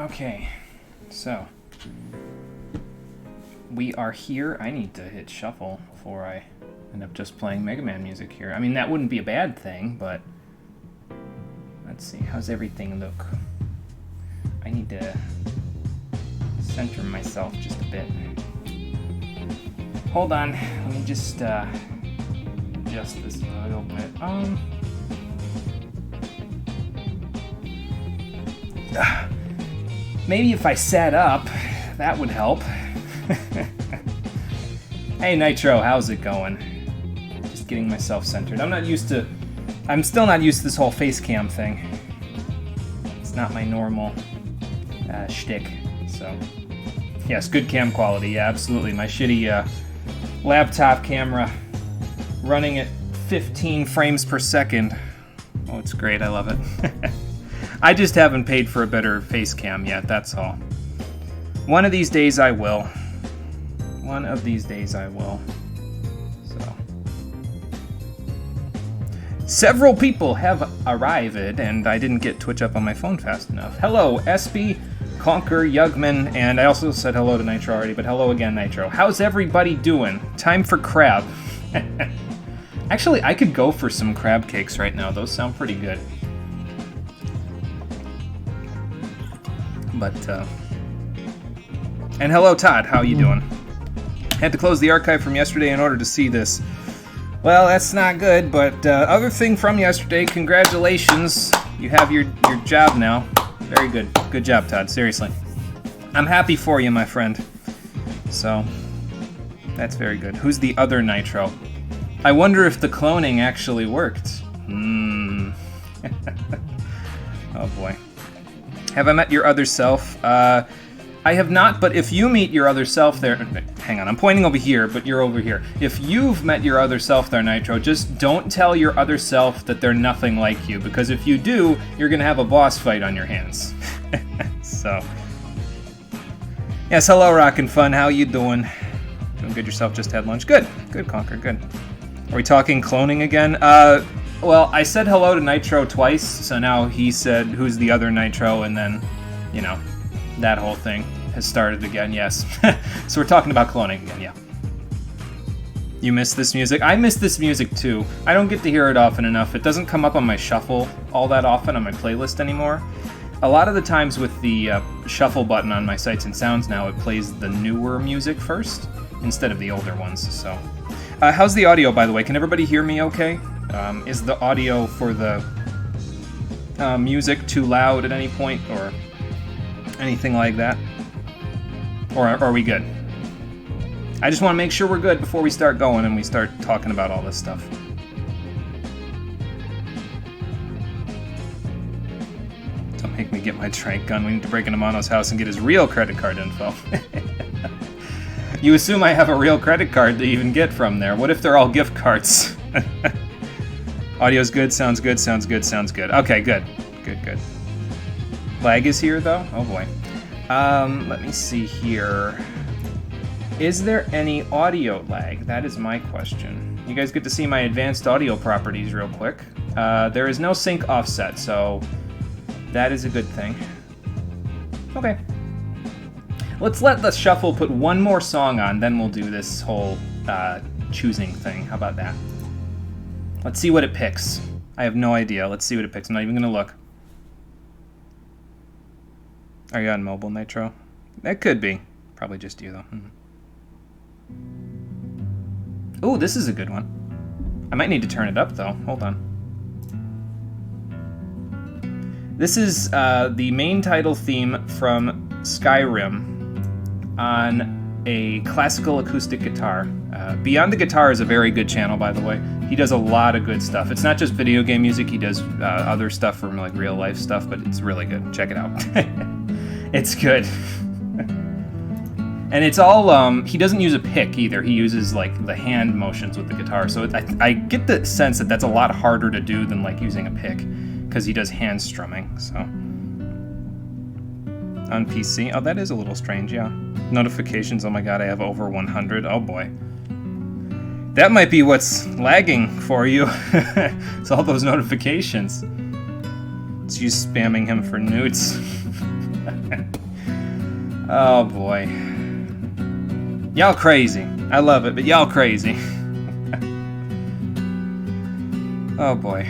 Okay, so we are here. I need to hit shuffle before I end up just playing Mega Man music here. I mean, that wouldn't be a bad thing, but let's see. How's everything look? I need to center myself just a bit. Hold on. Let me just adjust this a little bit. Maybe if I sat up, that would help. Hey Nitro, how's it going? Just getting myself centered. I'm still not used to this whole face cam thing. It's not my normal shtick, so. Yes, good cam quality, yeah, absolutely. My shitty laptop camera running at 15 frames per second. Oh, it's great, I love it. I just haven't paid for a better face cam yet, that's all. One of these days I will. One of these days I will. So. Several people have arrived, and I didn't get Twitch up on my phone fast enough. Hello, SB, Conquer, Yugman, and I also said hello to Nitro already, but hello again, Nitro. How's everybody doing? Time for crab. Actually, I could go for some crab cakes right now. Those sound pretty good. But, and hello, Todd. How you doing? Had to close the archive from yesterday in order to see this. Well, that's not good, but other thing from yesterday, congratulations. You have your job now. Very good. Good job, Todd. Seriously. I'm happy for you, my friend. So, that's very good. Who's the other Nitro? I wonder if the cloning actually worked. Oh, boy. Have I met your other self? I have not, but if you meet your other self there... Hang on, I'm pointing over here, but you're over here. If you've met your other self there, Nitro, just don't tell your other self that they're nothing like you, because if you do, you're going to have a boss fight on your hands. So... Yes, hello, Rockin' Fun. How you doing? Doing good yourself? Just had lunch? Good. Good, Conquer. Good. Are we talking cloning again? Well, I said hello to Nitro twice, so now he said, who's the other Nitro, and then, you know, that whole thing has started again, yes. So we're talking about cloning again, yeah. You miss this music? I miss this music too. I don't get to hear it often enough. It doesn't come up on my shuffle all that often on my playlist anymore. A lot of the times with the shuffle button on my Sights and Sounds now, it plays the newer music first, instead of the older ones, so. How's the audio, by the way? Can everybody hear me okay? Is the audio for the music too loud at any point, or anything like that? Or are we good? I just want to make sure we're good before we start going and we start talking about all this stuff. Don't make me get my trank gun. We need to break into Mono's house and get his real credit card info. You assume I have a real credit card to even get from there. What if they're all gift cards? Audio's good, sounds good, sounds good, sounds good. Okay, good. Good, good. Lag is here, though? Oh, boy. Let me see here. Is there any audio lag? That is my question. You guys get to see my advanced audio properties real quick. There is no sync offset, so that is a good thing. Okay. Let's let the shuffle put one more song on, then we'll do this whole choosing thing. How about that? Let's see what it picks. I have no idea. Let's see what it picks. I'm not even going to look. Are you on mobile, Nitro? That could be. Probably just you, though. Ooh, this is a good one. I might need to turn it up, though. Hold on. This is the main title theme from Skyrim on a classical acoustic guitar. Beyond the Guitar is a very good channel, by the way. He does a lot of good stuff. It's not just video game music. He does other stuff from like real life stuff, but it's really good. Check it out. It's good. And it's all, he doesn't use a pick either. He uses like the hand motions with the guitar. So I get the sense that that's a lot harder to do than like using a pick, because he does hand strumming, so. On PC, oh, that is a little strange, yeah. Notifications, oh my god, I have over 100, oh boy. That might be what's lagging for you. It's all those notifications. It's you spamming him for newts. Oh boy. Y'all crazy. I love it, but y'all crazy. Oh boy.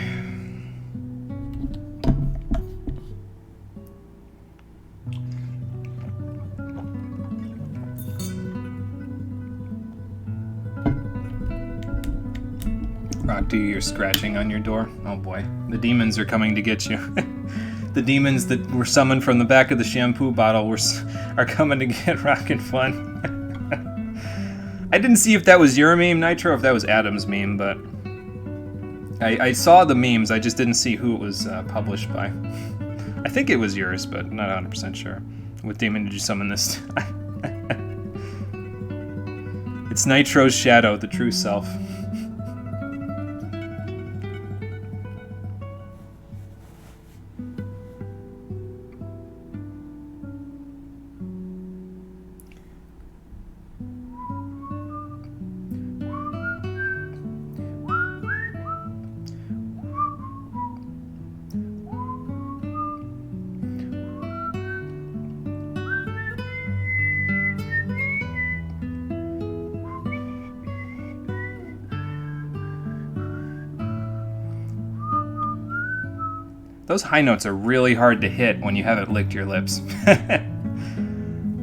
Rock, do your scratching on your door? Oh boy. The demons are coming to get you. The demons that were summoned from the back of the shampoo bottle are coming to get Rockin' Fun. I didn't see if that was your meme, Nitro, if that was Adam's meme, but I saw the memes, I just didn't see who it was published by. I think it was yours, but not 100% sure. What demon did you summon this time? It's Nitro's shadow, the true self. Those high notes are really hard to hit when you haven't licked your lips.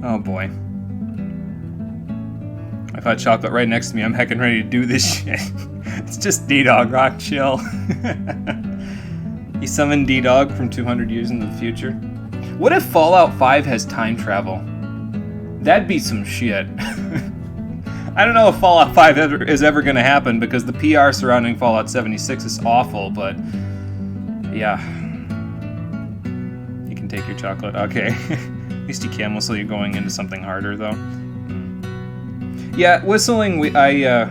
Oh boy. I've had chocolate right next to me. I'm heckin' ready to do this shit. It's just D-Dog, Rock, chill. He summoned D-Dog from 200 years into the future. What if Fallout 5 has time travel? That'd be some shit. I don't know if Fallout 5 is ever going to happen because the PR surrounding Fallout 76 is awful, but yeah. You can take your chocolate. Okay. At least you can whistle. You're going into something harder, though. Yeah, whistling, I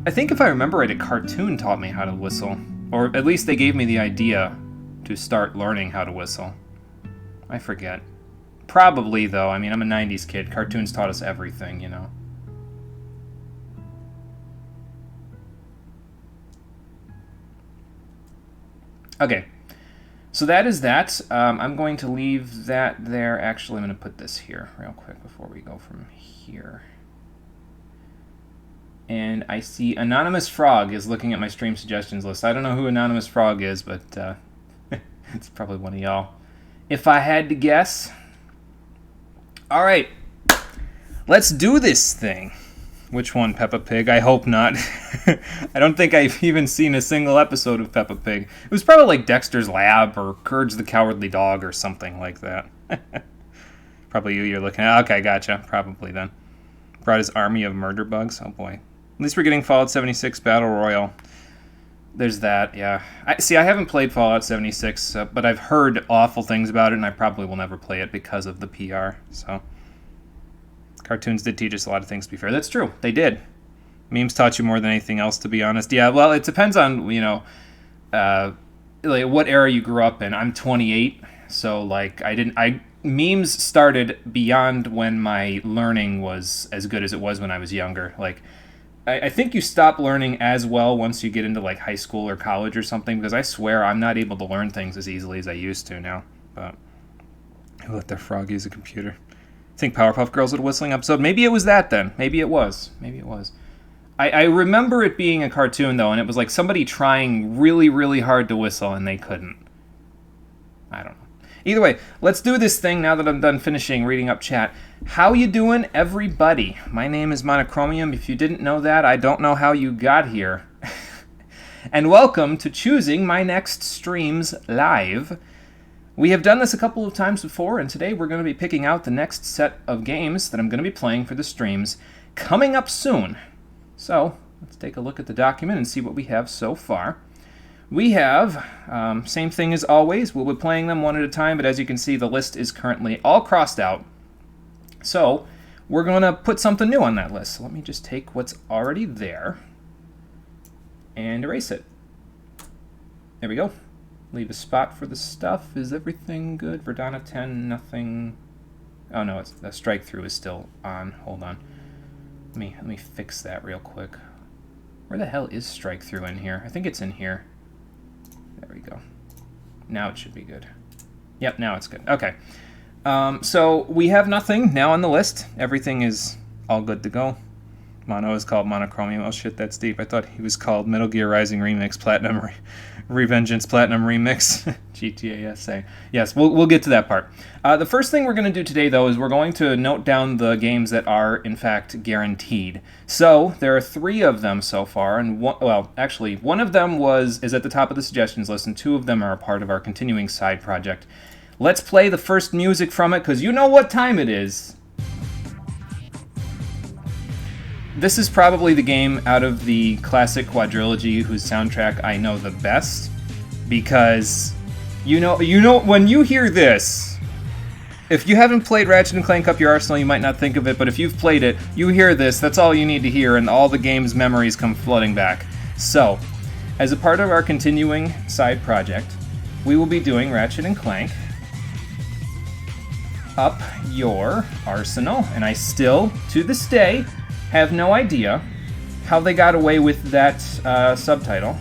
think if I remember right, a cartoon taught me how to whistle. Or at least they gave me the idea to start learning how to whistle. I forget. Probably, though. I mean, I'm a 90s kid. Cartoons taught us everything, you know. Okay. So that is that. I'm going to leave that there. Actually, I'm going to put this here real quick before we go from here. And I see Anonymous Frog is looking at my stream suggestions list. I don't know who Anonymous Frog is, but it's probably one of y'all. If I had to guess. All right. Let's do this thing. Which one, Peppa Pig? I hope not. I don't think I've even seen a single episode of Peppa Pig. It was probably like Dexter's Lab or Courage the Cowardly Dog or something like that. Probably you're looking at. Okay, gotcha. Probably then. Brought his army of murder bugs. Oh boy. At least we're getting Fallout 76 Battle Royale. There's that, yeah. I haven't played Fallout 76, but I've heard awful things about it, and I probably will never play it because of the PR, so... Cartoons did teach us a lot of things, to be fair. That's true. They did. Memes taught you more than anything else, to be honest. Yeah, well, it depends on, you know, like what era you grew up in. I'm 28, so, like, memes started beyond when my learning was as good as it was when I was younger. Like, I think you stop learning as well once you get into, like, high school or college or something, because I swear I'm not able to learn things as easily as I used to now. But who let their frog use a computer? I think Powerpuff Girls had a whistling episode. Maybe it was that then. Maybe it was. Maybe it was. I remember it being a cartoon, though, and it was like somebody trying really, really hard to whistle, and they couldn't. I don't know. Either way, let's do this thing now that I'm done finishing reading up chat. How you doing, everybody? My name is MonoChromium. If you didn't know that, I don't know how you got here. And welcome to choosing my next streams live. We have done this a couple of times before, and today we're going to be picking out the next set of games that I'm going to be playing for the streams coming up soon. So, let's take a look at the document and see what we have so far. We have, same thing as always, we'll be playing them one at a time, but as you can see, the list is currently all crossed out. So, we're going to put something new on that list. So let me just take what's already there and erase it. There we go. Leave a spot for the stuff. Is everything good? Verdana 10, nothing. Oh no, it's the strike through is still on. Hold on. Let me fix that real quick. Where the hell is strike through in here? I think it's in here. There we go. Now it should be good. Yep, now it's good. Okay. So we have nothing now on the list. Everything is all good to go. Mono is called MonoChromium. Oh shit, that's deep. I thought he was called Metal Gear Rising Remix Platinum Revengeance Platinum Remix GTA SA. Yes, we'll get to that part. The first thing we're going to do today, though, is we're going to note down the games that are, in fact, guaranteed. So there are 3 of them so far, and one of them is at the top of the suggestions list, and 2 of them are a part of our continuing side project. Let's play the first music from it, because you know what time it is. This is probably the game out of the classic quadrilogy whose soundtrack I know the best, because you know when you hear this, if you haven't played Ratchet & Clank Up Your Arsenal, you might not think of it, but if you've played it, you hear this, that's all you need to hear, and all the game's memories come flooding back. So, as a part of our continuing side project, we will be doing Ratchet & Clank Up Your Arsenal, and I still, to this day, have no idea how they got away with that subtitle,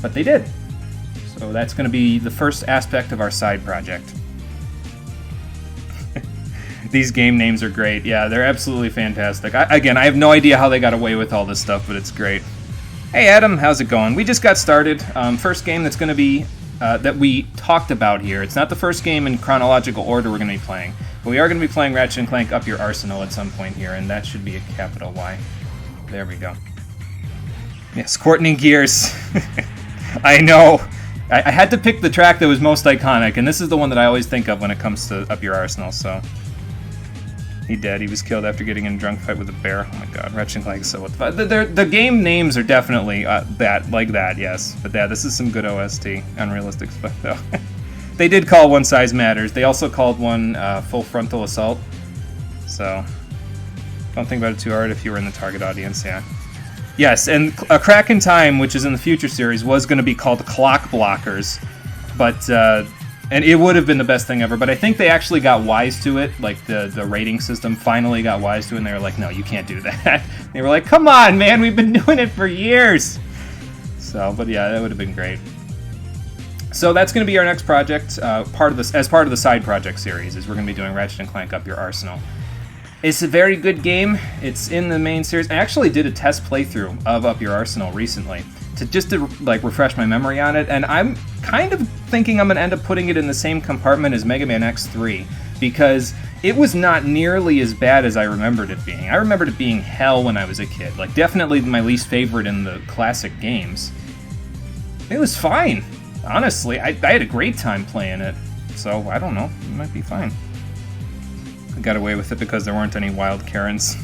but they did. So that's going to be the first aspect of our side project. These game names are great. Yeah, they're absolutely fantastic. I have no idea how they got away with all this stuff, but it's great. Hey Adam, how's it going? We just got started. First game that's going to be that we talked about here. It's not the first game in chronological order we're going to be playing. But we are going to be playing Ratchet & Clank Up Your Arsenal at some point here, and that should be a capital Y. There we go. Yes, Courtney Gears. I know. I had to pick the track that was most iconic, and this is the one that I always think of when it comes to Up Your Arsenal, so... He dead. He was killed after getting in a drunk fight with a bear. Oh my god, Ratchet & Clank is so... The game names are definitely like that, yes. But yeah, this is some good OST. Unrealistic stuff, though. They did call one Size Matters. They also called one Full Frontal Assault. So, don't think about it too hard if you were in the target audience, yeah. Yes, and A Crack in Time, which is in the future series, was going to be called Clock Blockers. But, and it would have been the best thing ever, but I think they actually got wise to it. Like, the rating system finally got wise to it, and they were like, no, you can't do that. They were like, come on, man, we've been doing it for years. So, but yeah, that would have been great. So that's going to be our next project, as part of the side project series, is we're going to be doing Ratchet & Clank Up Your Arsenal. It's a very good game. It's in the main series. I actually did a test playthrough of Up Your Arsenal recently, to like refresh my memory on it, and I'm kind of thinking I'm going to end up putting it in the same compartment as Mega Man X3, because it was not nearly as bad as I remembered it being. I remembered it being hell when I was a kid. Like, definitely my least favorite in the classic games. It was fine. Honestly, I had a great time playing it, so I don't know, it might be fine. I got away with it because there weren't any wild Karens.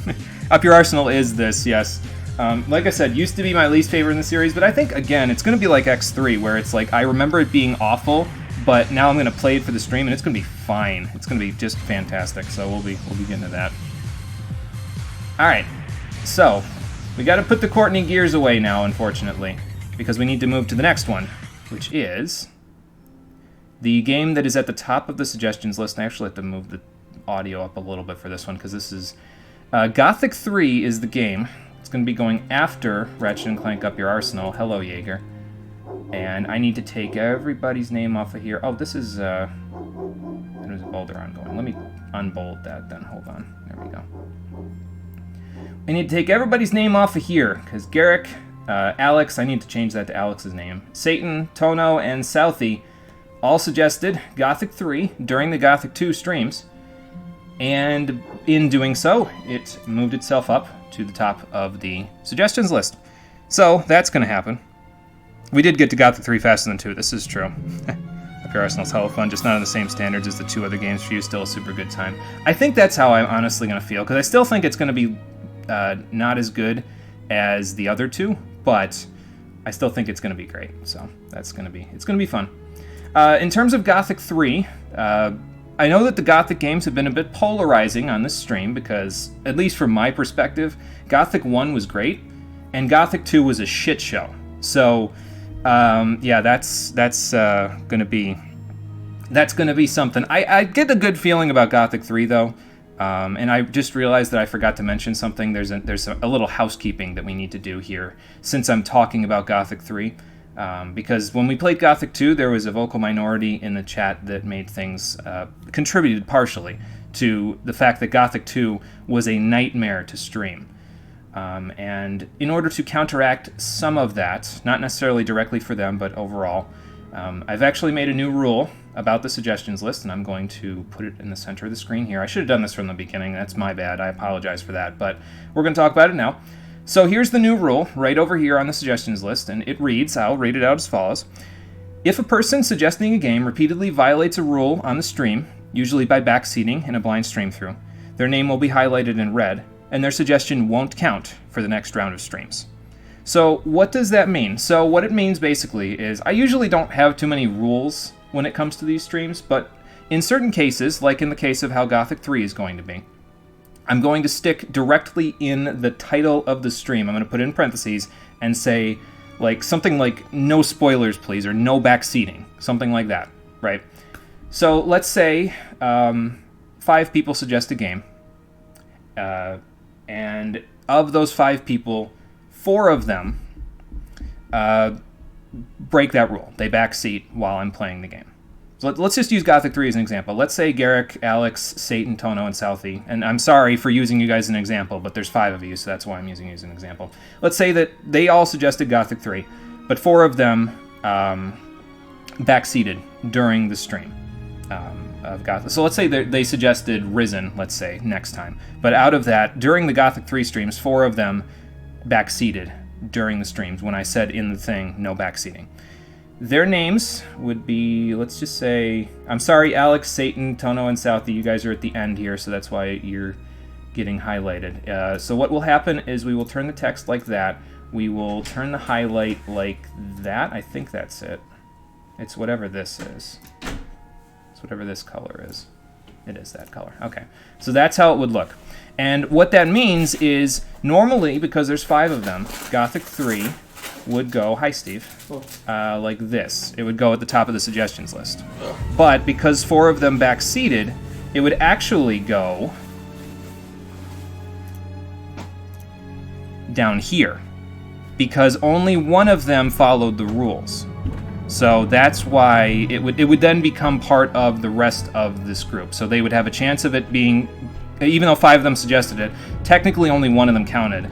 Up Your Arsenal is this, yes. Like I said, used to be my least favorite in the series, but I think, again, it's going to be like X3, where it's like, I remember it being awful, but now I'm going to play it for the stream, and it's going to be fine. It's going to be just fantastic, so we'll be getting to that. Alright, so, we got to put the Courtney Gears away now, unfortunately, because we need to move to the next one, which is the game that is at the top of the suggestions list. I actually have to move the audio up a little bit for this one, because this is... Gothic 3 is the game. It's going to be going after Ratchet & Clank Up Your Arsenal. Hello, Jaeger. And I need to take everybody's name off of here. Oh, this is... there's a boulder ongoing. Let me unbold that then. Hold on. There we go. I need to take everybody's name off of here, because Garrick... Alex, I need to change that to Alex's name. Satan, Tono, and Southie all suggested Gothic 3 during the Gothic 2 streams, and in doing so, it moved itself up to the top of the suggestions list. So, that's going to happen. We did get to Gothic 3 faster than 2, this is true. Up Your Arsenal's hella fun, just not on the same standards as the 2 other games for you, still a super good time. I think that's how I'm honestly going to feel, because I still think it's going to be not as good as the other 2, but I still think it's going to be great, so it's going to be fun. In terms of Gothic 3, I know that the Gothic games have been a bit polarizing on this stream, because, at least from my perspective, Gothic 1 was great, and Gothic 2 was a shit show. So, yeah, that's going to be something. I get a good feeling about Gothic 3, though. And I just realized that I forgot to mention something. There's a little housekeeping that we need to do here, since I'm talking about Gothic 3. Because when we played Gothic 2, there was a vocal minority in the chat that made things, contributed partially to the fact that Gothic 2 was a nightmare to stream. And in order to counteract some of that, not necessarily directly for them, but overall, I've actually made a new rule about the suggestions list, and I'm going to put it in the center of the screen here. I should have done this from the beginning. That's my bad. I apologize for that, but we're going to talk about it now. So here's the new rule right over here on the suggestions list, and it reads, I'll read it out as follows. If a person suggesting a game repeatedly violates a rule on the stream, usually by backseating in a blind stream through, their name will be highlighted in red, and their suggestion won't count for the next round of streams. So what does that mean? So what it means basically is I usually don't have too many rules when it comes to these streams, but in certain cases, like in the case of how Gothic 3 is going to be, I'm going to stick directly in the title of the stream. I'm going to put it in parentheses and say like something like no spoilers please, or no backseating, something like that, right? So let's say 5 people suggest a game, and of those 5 people, 4 of them break that rule. They backseat while I'm playing the game. So let's just use Gothic 3 as an example. Let's say Garrick, Alex, Satan, Tono, and Southie. And I'm sorry for using you guys as an example, but there's 5 of you, so that's why I'm using you as an example. Let's say that they all suggested Gothic 3, but 4 of them backseated during the stream of Gothic. So let's say they suggested Risen, let's say, next time. But out of that, during the Gothic 3 streams, 4 of them backseated during the streams when I said in the thing, no backseating. Their names would be, let's just say, I'm sorry, Alex, Satan, Tono, and Southie, you guys are at the end here, so that's why you're getting highlighted. So what will happen is we will turn the text like that. We will turn the highlight like that. I think that's it. It's whatever this is. It's whatever this color is. It is that color. Okay. So that's how it would look. And what that means is, normally, because there's 5 of them, Gothic 3 would go, hi Steve, like this. It would go at the top of the suggestions list. But because 4 of them backseated, it would actually go down here, because only one of them followed the rules. So that's why it would then become part of the rest of this group. So they would have a chance of it being, even though 5 of them suggested it, technically only one of them counted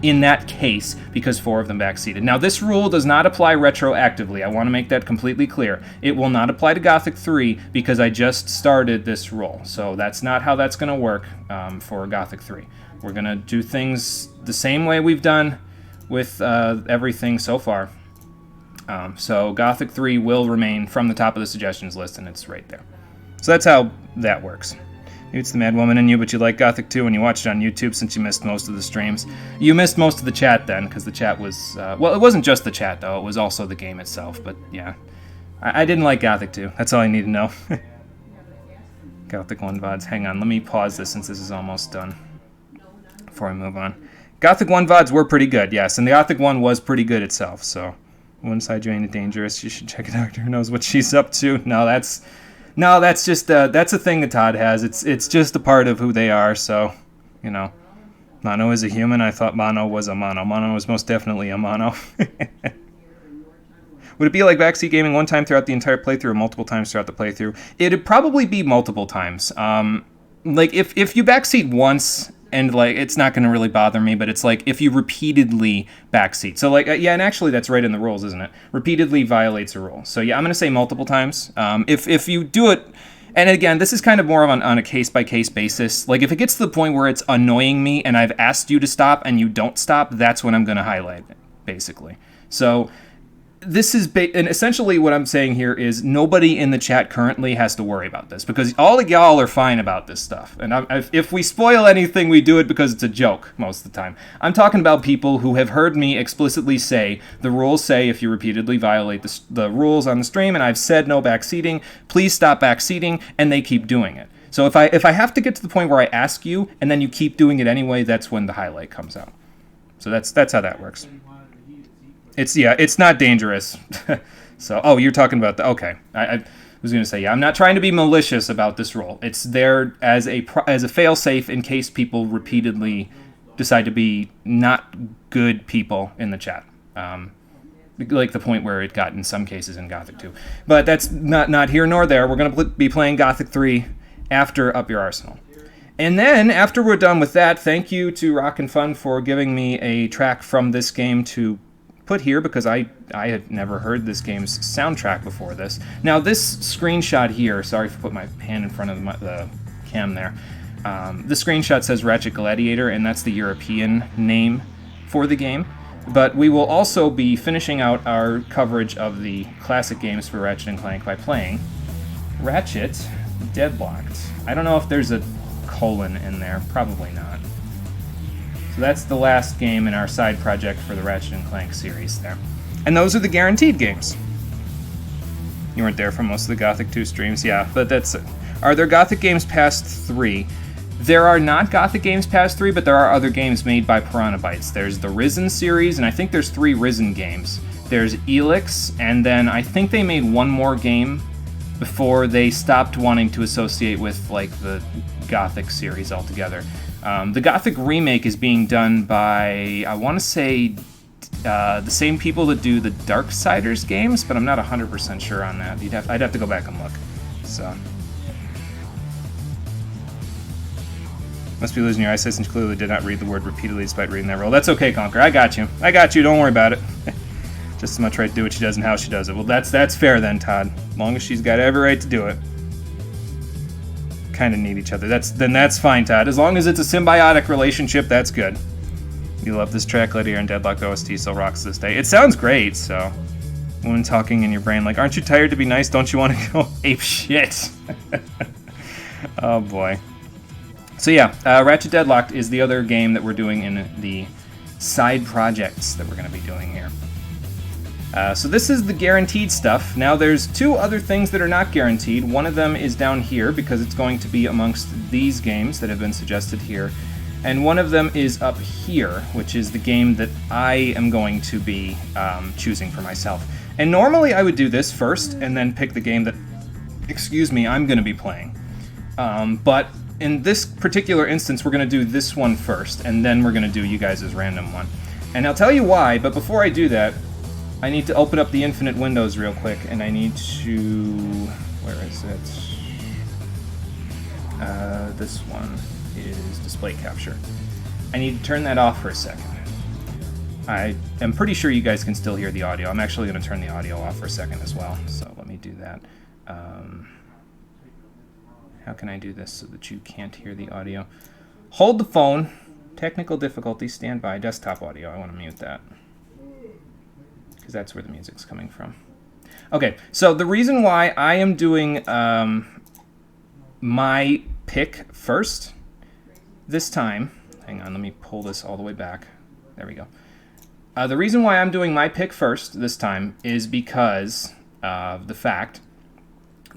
in that case because 4 of them backseated. Now this rule does not apply retroactively. I want to make that completely clear. It will not apply to Gothic 3 because I just started this rule. So that's not how that's going to work for Gothic 3. We're going to do things the same way we've done with everything so far. So Gothic 3 will remain from the top of the suggestions list, and it's right there. So that's how that works. Maybe it's the mad woman in you, but you like Gothic 2 and you watched it on YouTube since you missed most of the streams. You missed most of the chat then, because the chat was... well, it wasn't just the chat, though. It was also the game itself, but yeah. I didn't like Gothic 2. That's all I need to know. Gothic 1 VODs. Hang on, let me pause this since this is almost done before I move on. Gothic 1 VODs were pretty good, yes, and the Gothic 1 was pretty good itself, so... One side you ain't dangerous. You should check a doctor who knows what she's up to. No, that's just that's a thing that Todd has. It's just a part of who they are. So, you know, Mono is a human. I thought Mono was a mono. Mono was most definitely a mono. Would it be like backseat gaming one time throughout the entire playthrough, or multiple times throughout the playthrough? It'd probably be multiple times. Like if you backseat once. And, like, it's not going to really bother me, but it's like if you repeatedly backseat. So, like, yeah, and actually that's right in the rules, isn't it? Repeatedly violates a rule. So, yeah, I'm going to say multiple times. If you do it, and again, this is kind of more of on a case-by-case basis. Like, if it gets to the point where it's annoying me and I've asked you to stop and you don't stop, that's when I'm going to highlight it, basically. So... This is and essentially what I'm saying here is nobody in the chat currently has to worry about this because all of y'all are fine about this stuff. And if we spoil anything, we do it because it's a joke most of the time. I'm talking about people who have heard me explicitly say the rules say if you repeatedly violate the rules on the stream, and I've said no backseating, please stop backseating, and they keep doing it. So if I have to get to the point where I ask you and then you keep doing it anyway, that's when the highlight comes out. So that's how that works. It's not dangerous. So, oh, you're talking about okay. I was going to say, yeah, I'm not trying to be malicious about this rule. It's there as a fail-safe in case people repeatedly decide to be not good people in the chat. like the point where it got in some cases in Gothic 2. But that's not here nor there. We're going to be playing Gothic 3 after Up Your Arsenal. And then, after we're done with that, thank you to Rock and Fun for giving me a track from this game to put here, because I had never heard this game's soundtrack before this. Now, this screenshot here, sorry if I put my hand in front of the cam there, the screenshot says Ratchet Gladiator, and that's the European name for the game. But we will also be finishing out our coverage of the classic games for Ratchet & Clank by playing Ratchet Deadlocked. I don't know if there's a colon in there, probably not. So that's the last game in our side project for the Ratchet & Clank series there. And those are the guaranteed games. You weren't there for most of the Gothic 2 streams, yeah, but that's it. Are there Gothic games past 3? There are not Gothic games past 3, but there are other games made by Piranha Bytes. There's the Risen series, and I think there's 3 Risen games. There's Elix, and then I think they made one more game before they stopped wanting to associate with like the Gothic series altogether. The Gothic remake is being done by, I want to say, the same people that do the Darksiders games, but I'm not 100% sure on that. I'd have to go back and look. So. Must be losing your eyesight since clearly did not read the word repeatedly despite reading that roll. That's okay, Conquer. I got you. Don't worry about it. Just as much right to do what she does and how she does it. Well, that's fair then, Todd. As long as she's got every right to do it. Kind of need each other. That's fine, Todd. As long as it's a symbiotic relationship, that's good. You love this track, Gladiator and Deadlocked OST still rocks this day. It sounds great, so... When talking in your brain, like, aren't you tired to be nice? Don't you want to go ape shit? Oh, boy. So yeah, Ratchet Deadlocked is the other game that we're doing in the side projects that we're going to be doing here. So this is the guaranteed stuff. Now there's 2 other things that are not guaranteed. One of them is down here because it's going to be amongst these games that have been suggested here. And one of them is up here, which is the game that I am going to be choosing for myself. And normally I would do this first and then pick the game that, I'm going to be playing. But in this particular instance, we're going to do this one first, and then we're going to do you guys' random one. And I'll tell you why, but before I do that, I need to open up the infinite windows real quick, and I need to... Where is it? This one is display capture. I need to turn that off for a second. I am pretty sure you guys can still hear the audio. I'm actually going to turn the audio off for a second as well, so let me do that. How can I do this so that you can't hear the audio? Hold the phone. Technical difficulty. Stand by. Desktop audio. I want to mute that, because that's where the music's coming from. Okay, so the reason why I am doing my pick first this time... Hang on, let me pull this all the way back. There we go. The reason why I'm doing my pick first this time is because of the fact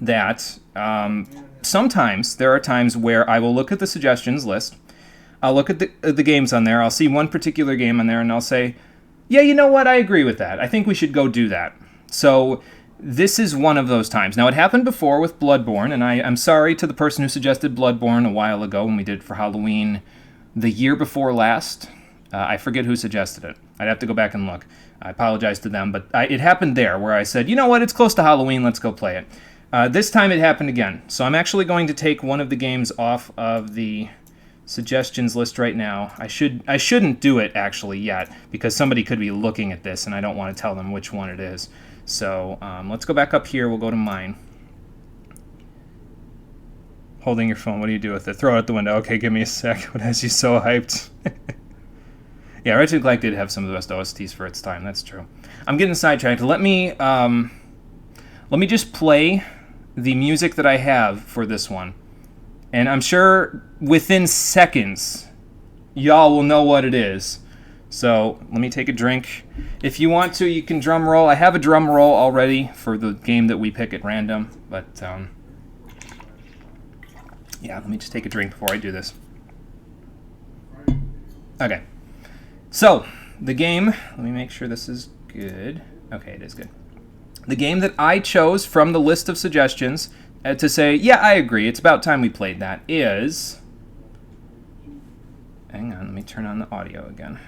that sometimes there are times where I will look at the suggestions list, I'll look at the games on there, I'll see one particular game on there, and I'll say, yeah, you know what, I agree with that. I think we should go do that. So this is one of those times. Now, it happened before with Bloodborne, and I'm sorry to the person who suggested Bloodborne a while ago when we did it for Halloween the year before last. I forget who suggested it. I'd have to go back and look. I apologize to them, but it happened there where I said, you know what, it's close to Halloween, let's go play it. This time it happened again. So I'm actually going to take one of the games off of the suggestions list right now. I shouldn't do it actually yet, because somebody could be looking at this and I don't want to tell them which one it is. So let's go back up here. We'll go to mine. Holding your phone, what do you do with it? Throw it out the window. Okay, give me a sec. What has you so hyped? Yeah, Ratchet & Clank did have some of the best OSTs for its time. That's true. I'm getting sidetracked. Let me just play the music that I have for this one. And I'm sure within seconds, y'all will know what it is. So let me take a drink. If you want to, you can drum roll. I have a drum roll already for the game that we pick at random. But, yeah, let me just take a drink before I do this. Okay. So, the game, let me make sure this is good. Okay, it is good. The game that I chose from the list of suggestions to say, yeah, I agree, it's about time we played that, is... Hang on, let me turn on the audio again.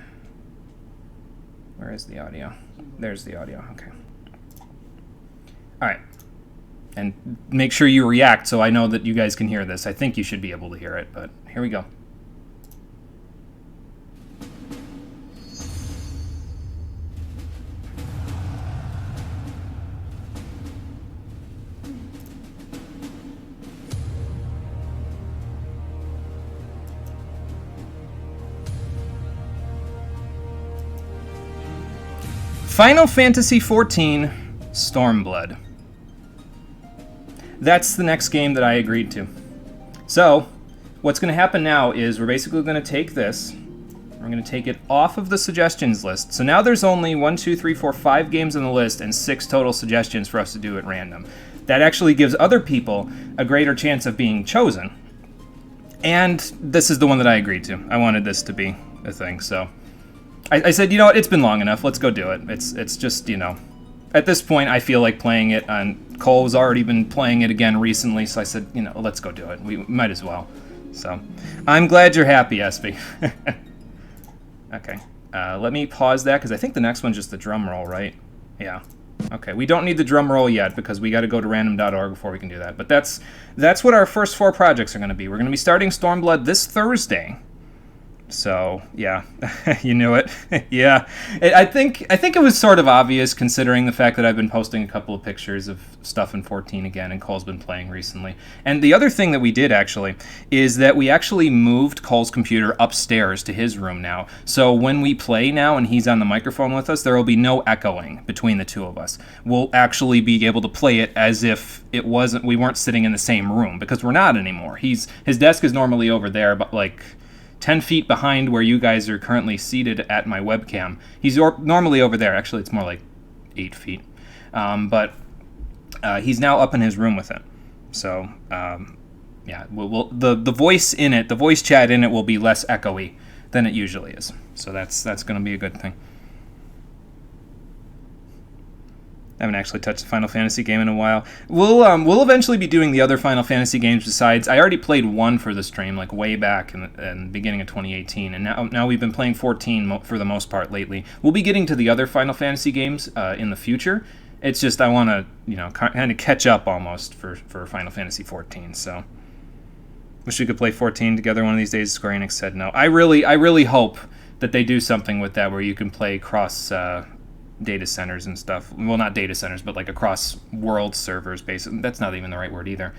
Where is the audio? There's the audio. Okay. All right. And make sure you react so I know that you guys can hear this. I think you should be able to hear it, but here we go. Final Fantasy XIV Stormblood. That's the next game that I agreed to. So, what's going to happen now is we're basically going to take this, we're going to take it off of the suggestions list. So now there's only 1, 2, 3, 4, 5 games on the list and 6 total suggestions for us to do at random. That actually gives other people a greater chance of being chosen. And this is the one that I agreed to. I wanted this to be a thing, so I said, you know what, it's been long enough, let's go do it. It's just, you know, at this point I feel like playing it, and Cole's already been playing it again recently, so I said, you know, let's go do it. We might as well. So, I'm glad you're happy, Espy. Okay, let me pause that, because I think the next one's just the drum roll, right? Yeah. Okay, we don't need the drum roll yet, because we got to go to random.org before we can do that. But that's what our first 4 projects are going to be. We're going to be starting Stormblood this Thursday. So, yeah, you knew it. Yeah, I think it was sort of obvious considering the fact that I've been posting a couple of pictures of stuff in 14 again, and Cole's been playing recently. And the other thing that we did, actually, is that we actually moved Cole's computer upstairs to his room now. So when we play now and he's on the microphone with us, there will be no echoing between the two of us. We'll actually be able to play it as if we weren't sitting in the same room, because we're not anymore. His desk is normally over there, but like 10 feet behind where you guys are currently seated at my webcam. He's normally over there. Actually, it's more like 8 feet. But he's now up in his room with it. So, yeah, the voice in it, the voice chat in it will be less echoey than it usually is. So that's going to be a good thing. I haven't actually touched a Final Fantasy game in a while. We'll eventually be doing the other Final Fantasy games besides. I already played 1 for the stream, like way back in the beginning of 2018, and now we've been playing 14 for the most part lately. We'll be getting to the other Final Fantasy games in the future. It's just I want to, you know, kind of catch up almost for Final Fantasy 14. So, wish we could play 14 together one of these days. Square Enix said no. I really hope that they do something with that where you can play cross data centers and stuff. Well, not data centers, but like across world servers, basically. That's not even the right word either.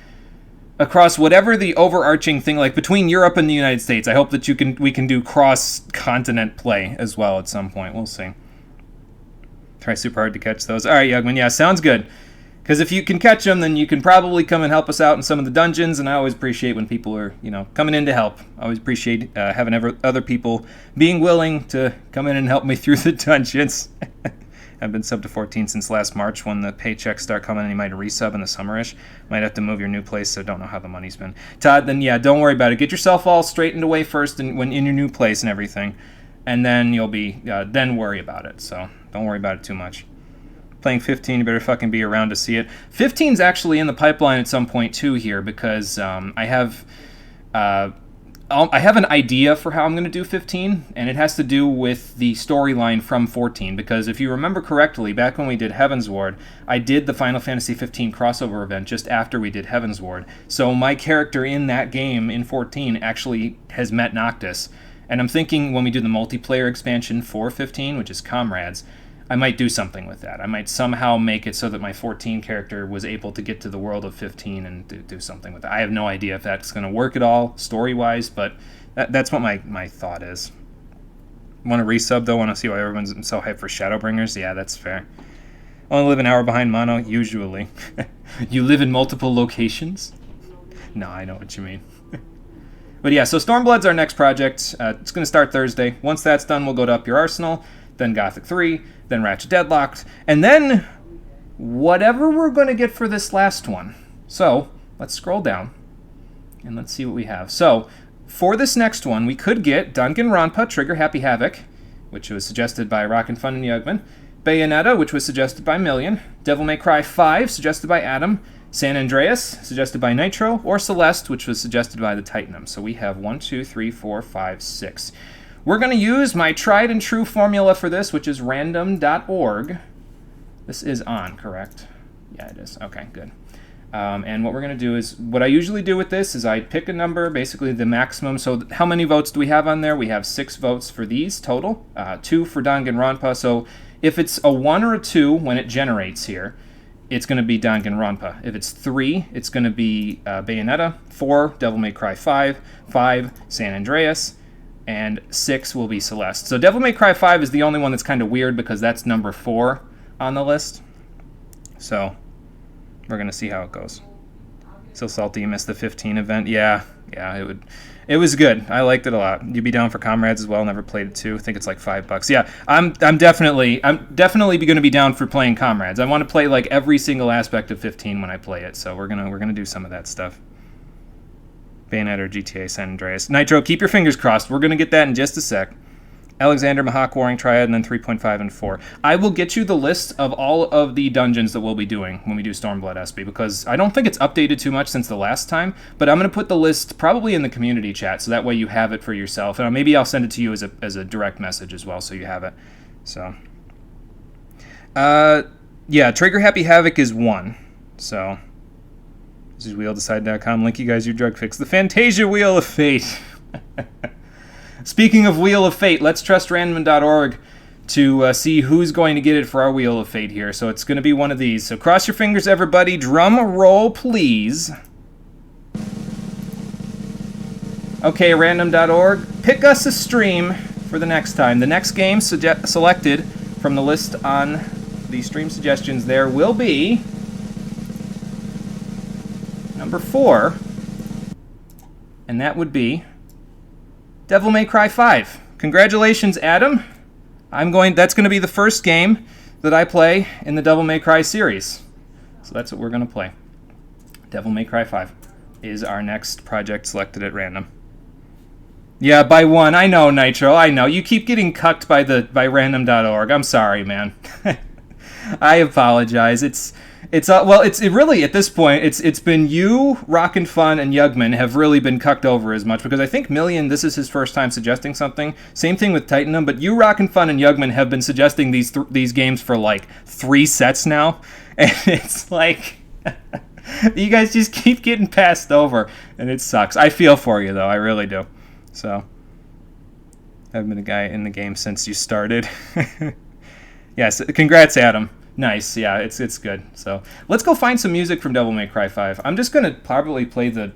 Across whatever the overarching thing, like between Europe and the United States. I hope that we can do cross-continent play as well at some point. We'll see. Try super hard to catch those. All right, Yugman. Yeah, sounds good. Because if you can catch them, then you can probably come and help us out in some of the dungeons, and I always appreciate when people are, you know, coming in to help. I always appreciate having other people being willing to come in and help me through the dungeons. I've been subbed to 14 since last March. When the paychecks start coming and you might resub in the summerish. Might have to move your new place, so don't know how the money's been. Todd, then yeah, don't worry about it. Get yourself all straightened away first when in your new place and everything. And then you'll be, then worry about it. So don't worry about it too much. Playing 15, you better fucking be around to see it. 15's actually in the pipeline at some point too here, because I have an idea for how I'm going to do 15, and it has to do with the storyline from 14, because if you remember correctly, back when we did Heavensward, I did the Final Fantasy 15 crossover event just after we did Heavensward. So my character in that game, in 14, actually has met Noctis. And I'm thinking when we do the multiplayer expansion for 15, which is Comrades, I might do something with that. I might somehow make it so that my 14 character was able to get to the world of 15 and do something with it. I have no idea if that's going to work at all, story-wise, but that's what my thought is. Want to resub, though? Want to see why everyone's so hyped for Shadowbringers? Yeah, that's fair. Only live an hour behind Mono, usually. You live in multiple locations? No, I know what you mean. But yeah, so Stormblood's our next project. It's going to start Thursday. Once that's done, we'll go to Up Your Arsenal, then Gothic 3, then Ratchet Deadlocked, and then whatever we're going to get for this last one. So, let's scroll down, and let's see what we have. So, for this next one, we could get Danganronpa Trigger Happy Havoc, which was suggested by Rockin' Fun and Yugman, Bayonetta, which was suggested by Million, Devil May Cry 5, suggested by Adam, San Andreas, suggested by Nitro, or Celeste, which was suggested by the Titanum. So we have 1, 2, 3, 4, 5, 6. we're going to use my tried and true formula for this, which is random.org. This is on, correct? Yeah, it is. Okay, good. And what we're going to do is, what I usually do with this is I pick a number, basically the maximum. So how many votes do we have on there? We have 6 votes for these total, 2 for Danganronpa. So if it's a 1 or a 2 when it generates here, it's going to be Danganronpa. If it's 3, it's going to be Bayonetta. 4, Devil May Cry 5. 5, San Andreas. And 6 will be Celeste. So Devil May Cry 5 is the only one that's kind of weird because that's number 4 on the list. So we're going to see how it goes. So salty you missed the 15 event. Yeah, it was good. I liked it a lot. You'd be down for Comrades as well. Never played it too. I think it's like $5. Yeah, I'm definitely going to be down for playing Comrades. I want to play like every single aspect of 15 when I play it. So we're gonna do some of that stuff. Bayonetta or GTA San Andreas. Nitro, keep your fingers crossed. We're gonna get that in just a sec. Alexander, Mahawk, Warring Triad, and then 3.5 and 4. I will get you the list of all of the dungeons that we'll be doing when we do Stormblood SB, because I don't think it's updated too much since the last time, but I'm going to put the list probably in the community chat, so that way you have it for yourself. And maybe I'll send it to you as a direct message as well, so you have it. So, yeah, Trigger Happy Havoc is 1. So, this is wheeldecide.com. Link you guys your drug fix. The Fantasia Wheel of Fate. Speaking of Wheel of Fate, let's trust random.org to see who's going to get it for our Wheel of Fate here. So it's going to be one of these. So cross your fingers, everybody. Drum roll, please. Okay, random.org, pick us a stream for the next time. The next game selected from the list on the stream suggestions there will be number 4. And that would be Devil May Cry 5. Congratulations, Adam. That's going to be the first game that I play in the Devil May Cry series. So that's what we're going to play. Devil May Cry 5 is our next project selected at random. Yeah, by 1. I know, Nitro. I know. You keep getting cucked by random.org. I'm sorry, man. I apologize. It's really at this point it's been you, Rockin' Fun, and Yugman have really been cucked over as much, because I think Million, this is his first time suggesting something. Same thing with Titanum, but you, Rockin' Fun, and Yugman have been suggesting these games for like 3 sets now, and it's like you guys just keep getting passed over, and it sucks. I feel for you though, I really do. So I've been a guy in the game since you started. Yes, congrats, Adam. Nice, yeah, it's good. So let's go find some music from Devil May Cry 5. I'm just going to probably play the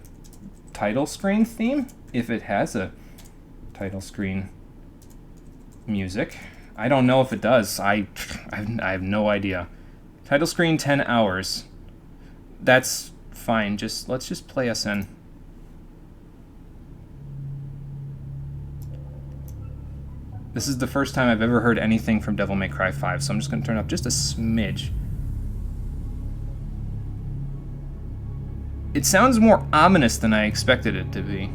title screen theme, if it has a title screen music. I don't know if it does. I have no idea. Title screen 10 hours. That's fine. Let's just play us in. This is the first time I've ever heard anything from Devil May Cry 5, so I'm just going to turn up just a smidge. It sounds more ominous than I expected it to be.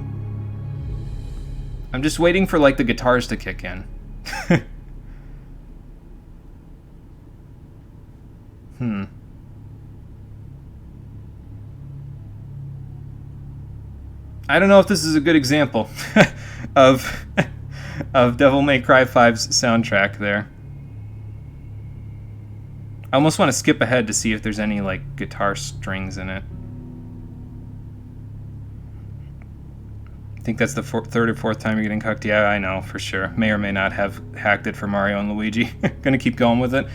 I'm just waiting for, like, the guitars to kick in. I don't know if this is a good example of Devil May Cry 5's soundtrack there. I almost want to skip ahead to see if there's any, like, guitar strings in it. I think that's the 3rd or 4th time you're getting cucked. Yeah, I know, for sure. May or may not have hacked it for Mario and Luigi. Gonna keep going with it.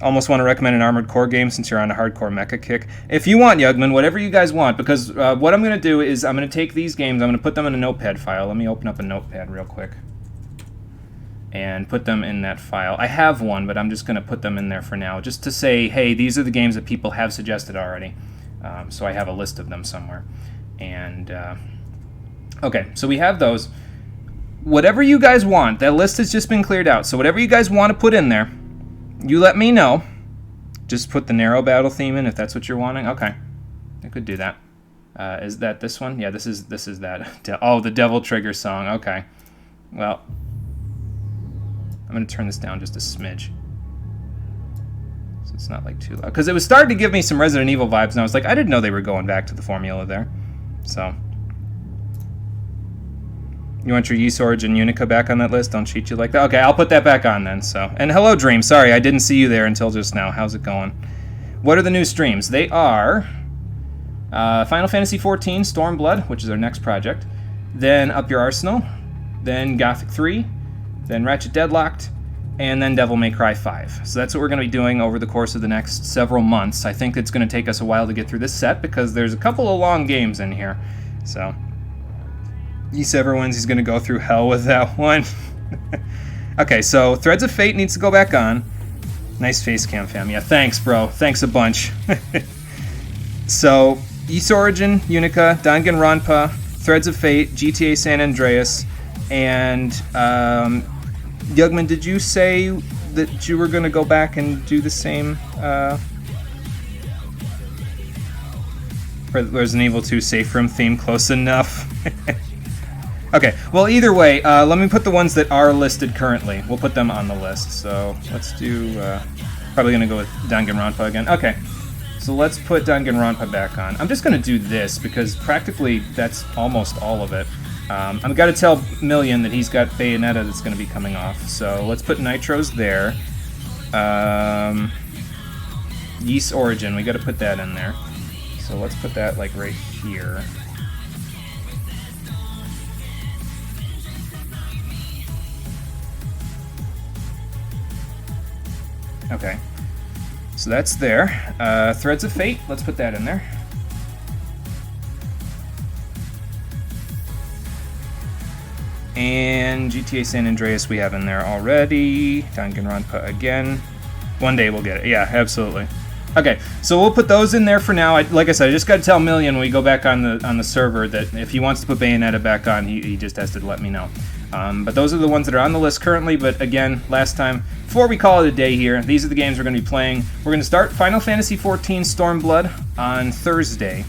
Almost want to recommend an Armored Core game since you're on a hardcore mecha kick. If you want, Yugman, whatever you guys want, because what I'm going to do is I'm going to take these games, I'm going to put them in a notepad file. Let me open up a notepad real quick and put them in that file. I have one, but I'm just going to put them in there for now, just to say, hey, these are the games that people have suggested already. So I have a list of them somewhere. And, okay, so we have those. Whatever you guys want, that list has just been cleared out, so whatever you guys want to put in there, you let me know. Just put the Narrow Battle theme in if that's what you're wanting. Okay, I could do that. Is that this one? Yeah, this is that. Oh, the Devil Trigger song. Okay. Well, I'm going to turn this down just a smidge, so it's not like too loud. Because it was starting to give me some Resident Evil vibes, and I was like, I didn't know they were going back to the formula there. So You want your Yeast Origin Unica back on that list? Don't cheat you like that. Okay, I'll put that back on then. So, and hello, Dream. Sorry, I didn't see you there until just now. How's it going? What are the new streams? They are Final Fantasy XIV Stormblood, which is our next project. Then Up Your Arsenal. Then Gothic 3. Then Ratchet Deadlocked. And then Devil May Cry 5. So that's what we're going to be doing over the course of the next several months. I think it's going to take us a while to get through this set because there's a couple of long games in here. So he's going to go through hell with that one. Okay, so Threads of Fate needs to go back on. Nice face cam, fam. Yeah, thanks, bro. Thanks a bunch. So, Yeast Origin, Unica, Danganronpa, Threads of Fate, GTA San Andreas, and Yugman, did you say that you were going to go back and do the same? Resident Evil 2 Safe Room theme close enough? Okay, well, either way, let me put the ones that are listed currently. We'll put them on the list. So let's do, probably going to go with Danganronpa again. Okay, so let's put Danganronpa back on. I'm just going to do this because practically that's almost all of it. I've got to tell Million that he's got Bayonetta that's going to be coming off. So let's put Nitros there. Yeast Origin, we got to put that in there. So let's put that like right here. Okay, so that's there. Threads of Fate, let's put that in there. And GTA San Andreas we have in there already. Danganronpa again. One day we'll get it. Yeah, absolutely. Okay, so we'll put those in there for now. Like I said, I just got to tell Million when we go back on the server that if he wants to put Bayonetta back on, he just has to let me know. But those are the ones that are on the list currently. But again, last time, before we call it a day here, these are the games we're going to be playing. We're going to start Final Fantasy XIV Stormblood on Thursday.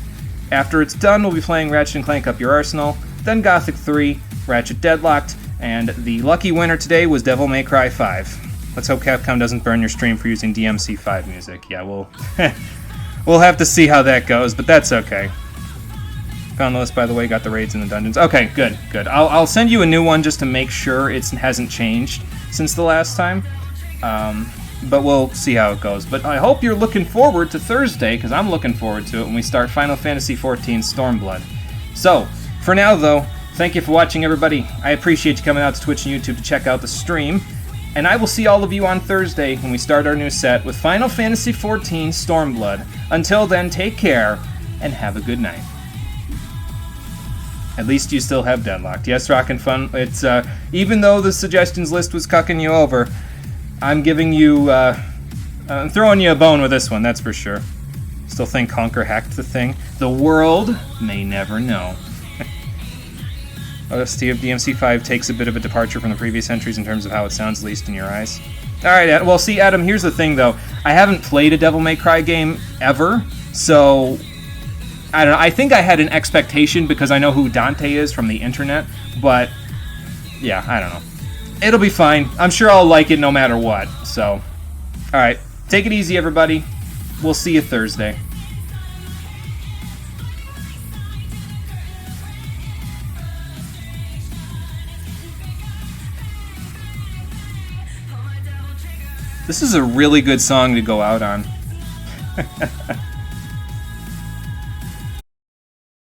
After it's done, we'll be playing Ratchet & Clank Up Your Arsenal, then Gothic 3, Ratchet Deadlocked, and the lucky winner today was Devil May Cry 5. Let's hope Capcom doesn't burn your stream for using DMC5 music. Yeah, we'll have to see how that goes, but that's okay. Found the list, by the way, got the raids in the dungeons. Okay, good, good. I'll send you a new one just to make sure it hasn't changed since the last time. But we'll see how it goes. But I hope you're looking forward to Thursday, because I'm looking forward to it when we start Final Fantasy XIV Stormblood. So, for now, though, thank you for watching, everybody. I appreciate you coming out to Twitch and YouTube to check out the stream. And I will see all of you on Thursday when we start our new set with Final Fantasy XIV Stormblood. Until then, take care, and have a good night. At least you still have Deadlocked. Yes, Rockin' Fun. It's even though the suggestions list was cucking you over, I'm giving you, I'm throwing you a bone with this one, that's for sure. Still think Conker hacked the thing? The world may never know. OST of DMC5 takes a bit of a departure from the previous entries in terms of how it sounds, at least in your eyes. Alright, well, see, Adam, here's the thing, though. I haven't played a Devil May Cry game ever, so I don't know. I think I had an expectation because I know who Dante is from the internet, but yeah, I don't know. It'll be fine. I'm sure I'll like it no matter what. So, alright. Take it easy, everybody. We'll see you Thursday. This is a really good song to go out on.